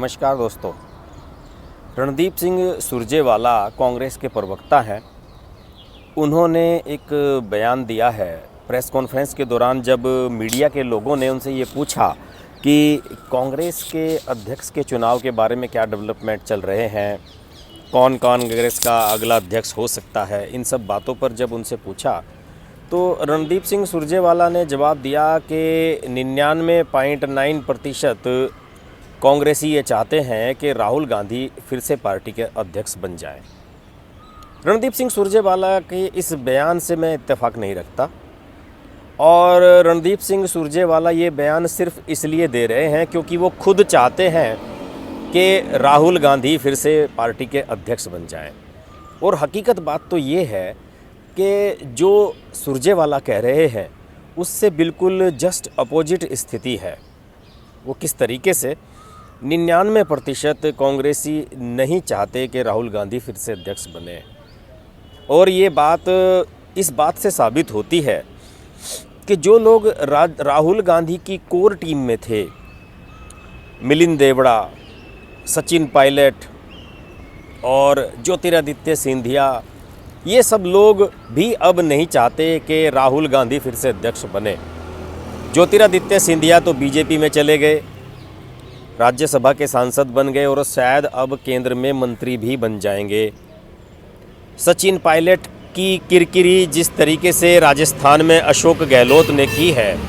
नमस्कार दोस्तों। रणदीप सिंह सुरजेवाला कांग्रेस के प्रवक्ता हैं। उन्होंने एक बयान दिया है प्रेस कॉन्फ्रेंस के दौरान, जब मीडिया के लोगों ने उनसे ये पूछा कि कांग्रेस के अध्यक्ष के चुनाव के बारे में क्या डेवलपमेंट चल रहे हैं, कौन कांग्रेस का अगला अध्यक्ष हो सकता है, इन सब बातों पर जब उनसे पूछा तो रणदीप सिंह सुरजेवाला ने जवाब दिया कि 99.9% कांग्रेसी ये चाहते हैं कि राहुल गांधी फिर से पार्टी के अध्यक्ष बन जाएं। रणदीप सिंह सुरजेवाला के इस बयान से मैं इत्तेफाक नहीं रखता, और रणदीप सिंह सुरजेवाला ये बयान सिर्फ इसलिए दे रहे हैं क्योंकि वो खुद चाहते हैं कि राहुल गांधी फिर से पार्टी के अध्यक्ष बन जाएं। और हकीकत बात तो ये है कि जो सुरजेवाला कह रहे हैं उससे बिल्कुल जस्ट अपोजिट स्थिति है। वो किस तरीके से 99% कांग्रेसी नहीं चाहते कि राहुल गांधी फिर से अध्यक्ष बने, और ये बात इस बात से साबित होती है कि जो लोग राहुल गांधी की कोर टीम में थे, मिलिंद देवड़ा, सचिन पायलट और ज्योतिरादित्य सिंधिया, ये सब लोग भी अब नहीं चाहते कि राहुल गांधी फिर से अध्यक्ष बने। ज्योतिरादित्य सिंधिया तो बीजेपी में चले गए, राज्यसभा के सांसद बन गए और शायद अब केंद्र में मंत्री भी बन जाएंगे। सचिन पायलट की किरकिरी जिस तरीके से राजस्थान में अशोक गहलोत ने की है,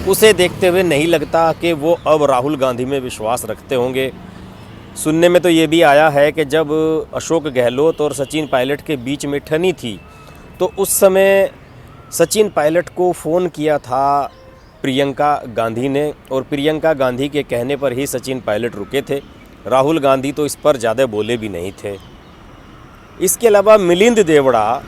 उसे देखते हुए नहीं लगता कि वो अब राहुल गांधी में विश्वास रखते होंगे। सुनने में तो ये भी आया है कि जब अशोक गहलोत और सचिन पायलट के बीच में ठनी थी तो उस समय सचिन पायलट को फ़ोन किया था प्रियंका गांधी ने, और प्रियंका गांधी के कहने पर ही सचिन पायलट रुके थे। राहुल गांधी तो इस पर ज़्यादा बोले भी नहीं थे। इसके अलावा मिलिंद देवड़ा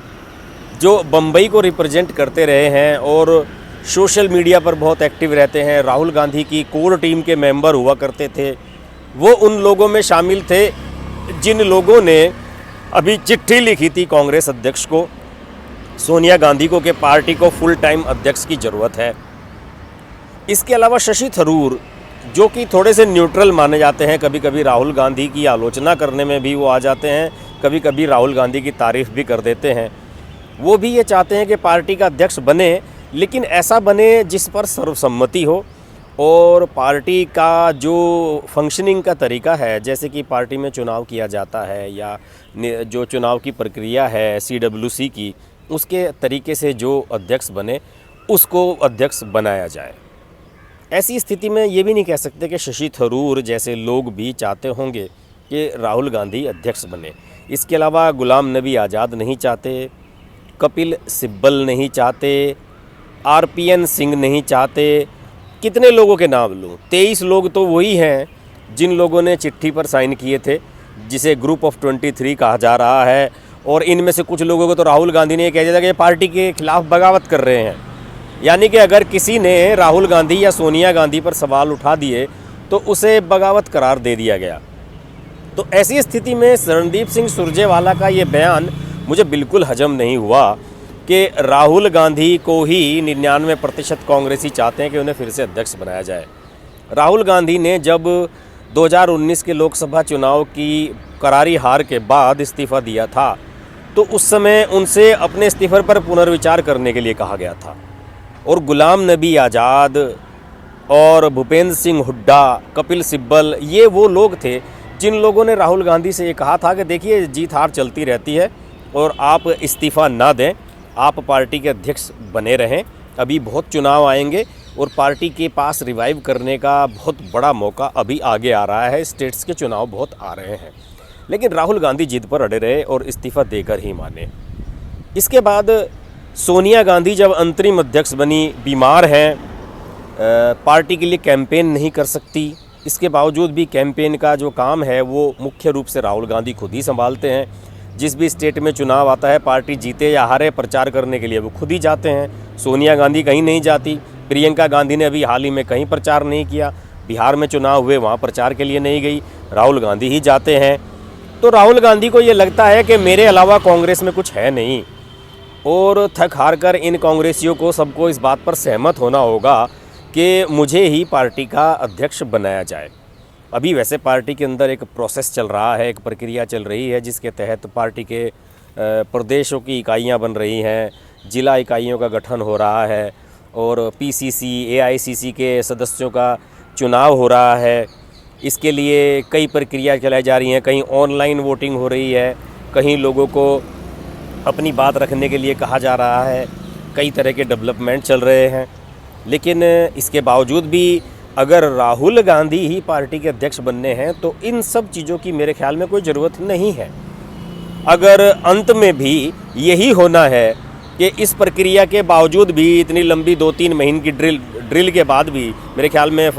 जो बम्बई को रिप्रेजेंट करते रहे हैं और सोशल मीडिया पर बहुत एक्टिव रहते हैं, राहुल गांधी की कोर टीम के मेंबर हुआ करते थे, वो उन लोगों में शामिल थे जिन लोगों ने अभी चिट्ठी लिखी थी कांग्रेस अध्यक्ष को, सोनिया गांधी को, कि पार्टी को फुल टाइम अध्यक्ष की ज़रूरत है। इसके अलावा शशि थरूर जो कि थोड़े से न्यूट्रल माने जाते हैं, कभी कभी राहुल गांधी की आलोचना करने में भी वो आ जाते हैं, कभी कभी राहुल गांधी की तारीफ़ भी कर देते हैं, वो भी ये चाहते हैं कि पार्टी का अध्यक्ष बने, लेकिन ऐसा बने जिस पर सर्वसम्मति हो और पार्टी का जो फंक्शनिंग का तरीका है, जैसे कि पार्टी में चुनाव किया जाता है या जो चुनाव की प्रक्रिया है CWC की, उसके तरीके से जो अध्यक्ष बने उसको अध्यक्ष बनाया जाए। ऐसी स्थिति में ये भी नहीं कह सकते कि शशि थरूर जैसे लोग भी चाहते होंगे कि राहुल गांधी अध्यक्ष बने। इसके अलावा गुलाम नबी आज़ाद नहीं चाहते, कपिल सिब्बल नहीं चाहते, RPN सिंह नहीं चाहते। कितने लोगों के नाम लूँ? 23 लोग तो वही हैं जिन लोगों ने चिट्ठी पर साइन किए थे, जिसे ग्रुप ऑफ 23 कहा जा रहा है, और इनमें से कुछ लोगों को तो राहुल गांधी ने कह दिया था कि ये पार्टी के खिलाफ बगावत कर रहे हैं। यानी कि अगर किसी ने राहुल गांधी या सोनिया गांधी पर सवाल उठा दिए तो उसे बगावत करार दे दिया गया। तो ऐसी स्थिति में रणदीप सिंह सुरजेवाला का ये बयान मुझे बिल्कुल हजम नहीं हुआ कि राहुल गांधी को ही 99% कांग्रेसी चाहते हैं कि उन्हें फिर से अध्यक्ष बनाया जाए। राहुल गांधी ने जब 2019 के लोकसभा चुनाव की करारी हार के बाद इस्तीफ़ा दिया था तो उस समय उनसे अपने इस्तीफे पर पुनर्विचार करने के लिए कहा गया था, और गुलाम नबी आज़ाद और भूपेंद्र सिंह हुड्डा, कपिल सिब्बल, ये वो लोग थे जिन लोगों ने राहुल गांधी से ये कहा था कि देखिए जीत हार चलती रहती है और आप इस्तीफ़ा ना दें, आप पार्टी के अध्यक्ष बने रहें, अभी बहुत चुनाव आएंगे और पार्टी के पास रिवाइव करने का बहुत बड़ा मौका अभी आगे आ रहा है, स्टेट्स के चुनाव बहुत आ रहे हैं। लेकिन राहुल गांधी जिद पर अड़े रहे और इस्तीफ़ा देकर ही माने। इसके बाद सोनिया गांधी जब अंतरिम अध्यक्ष बनी, बीमार हैं, पार्टी के लिए कैंपेन नहीं कर सकती, इसके बावजूद भी कैंपेन का जो काम है वो मुख्य रूप से राहुल गांधी खुद ही संभालते हैं। जिस भी स्टेट में चुनाव आता है, पार्टी जीते या हारे, प्रचार करने के लिए वो खुद ही जाते हैं। सोनिया गांधी कहीं नहीं जाती, प्रियंका गांधी ने अभी हाल ही में कहीं प्रचार नहीं किया, बिहार में चुनाव हुए वहाँ प्रचार के लिए नहीं गई, राहुल गांधी ही जाते हैं। तो राहुल गांधी को ये लगता है कि मेरे अलावा कांग्रेस में कुछ है नहीं, और थक हार कर इन कांग्रेसियों को सबको इस बात पर सहमत होना होगा कि मुझे ही पार्टी का अध्यक्ष बनाया जाए। अभी वैसे पार्टी के अंदर एक प्रोसेस चल रहा है, एक प्रक्रिया चल रही है जिसके तहत पार्टी के प्रदेशों की इकाइयां बन रही हैं, जिला इकाइयों का गठन हो रहा है और पीसीसी, एआईसीसी के सदस्यों का चुनाव हो रहा है। इसके लिए कई प्रक्रिया चलाई जा रही हैं, कहीं ऑनलाइन वोटिंग हो रही है, कहीं लोगों को अपनी बात रखने के लिए कहा जा रहा है, कई तरह के डेवलपमेंट चल रहे हैं। लेकिन इसके बावजूद भी अगर राहुल गांधी ही पार्टी के अध्यक्ष बनने हैं तो इन सब चीज़ों की मेरे ख्याल में कोई ज़रूरत नहीं है। अगर अंत में भी यही होना है कि इस प्रक्रिया के बावजूद भी इतनी लंबी 2-3 महीने की ड्रिल के बाद भी मेरे ख्याल में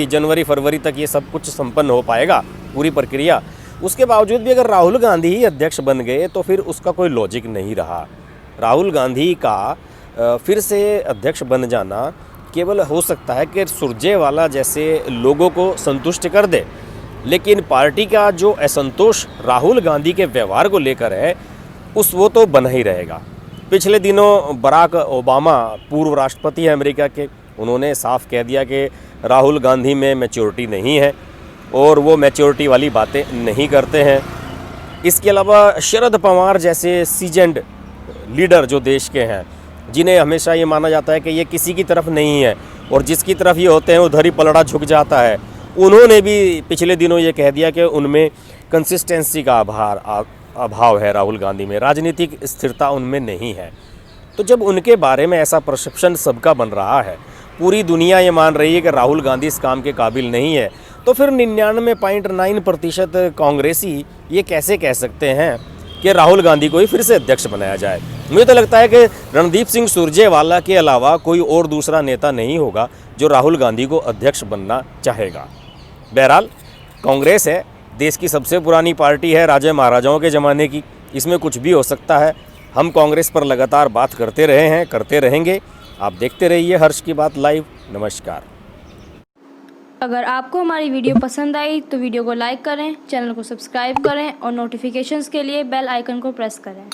जनवरी फरवरी तक ये सब कुछ संपन्न हो पाएगा पूरी प्रक्रिया, उसके बावजूद भी अगर राहुल गांधी ही अध्यक्ष बन गए तो फिर उसका कोई लॉजिक नहीं रहा। राहुल गांधी का फिर से अध्यक्ष बन जाना केवल हो सकता है कि सुरजेवाला जैसे लोगों को संतुष्ट कर दे, लेकिन पार्टी का जो असंतोष राहुल गांधी के व्यवहार को लेकर है वो तो बना ही रहेगा। पिछले दिनों बराक ओबामा, पूर्व राष्ट्रपति हैं अमेरिका के, उन्होंने साफ कह दिया कि राहुल गांधी में मैच्योरिटी नहीं है और वो मैच्योरिटी वाली बातें नहीं करते हैं। इसके अलावा शरद पवार जैसे सीजेंड लीडर जो देश के हैं, जिन्हें हमेशा ये माना जाता है कि ये किसी की तरफ नहीं है और जिसकी तरफ ये होते हैं उधर ही पलड़ा झुक जाता है, उन्होंने भी पिछले दिनों ये कह दिया कि उनमें कंसिस्टेंसी का अभाव है, राहुल गांधी में राजनीतिक स्थिरता उनमें नहीं है। तो जब उनके बारे में ऐसा परसेप्शन सबका बन रहा है, पूरी दुनिया ये मान रही है कि राहुल गांधी इस काम के काबिल नहीं है, तो फिर 99.9% कांग्रेसी ये कैसे कह सकते हैं कि राहुल गांधी को ही फिर से अध्यक्ष बनाया जाए। मुझे तो लगता है कि रणदीप सिंह सुरजेवाला के अलावा कोई और दूसरा नेता नहीं होगा जो राहुल गांधी को अध्यक्ष बनना चाहेगा। बहरहाल कांग्रेस है, देश की सबसे पुरानी पार्टी है, राजे महाराजाओं के ज़माने की, इसमें कुछ भी हो सकता है। हम कांग्रेस पर लगातार बात करते रहे हैं, करते रहेंगे। आप देखते रहिए हर्ष की बात लाइव। नमस्कार। अगर आपको हमारी वीडियो पसंद आई तो वीडियो को लाइक करें, चैनल को सब्सक्राइब करें और नोटिफिकेशंस के लिए बेल आइकन को प्रेस करें।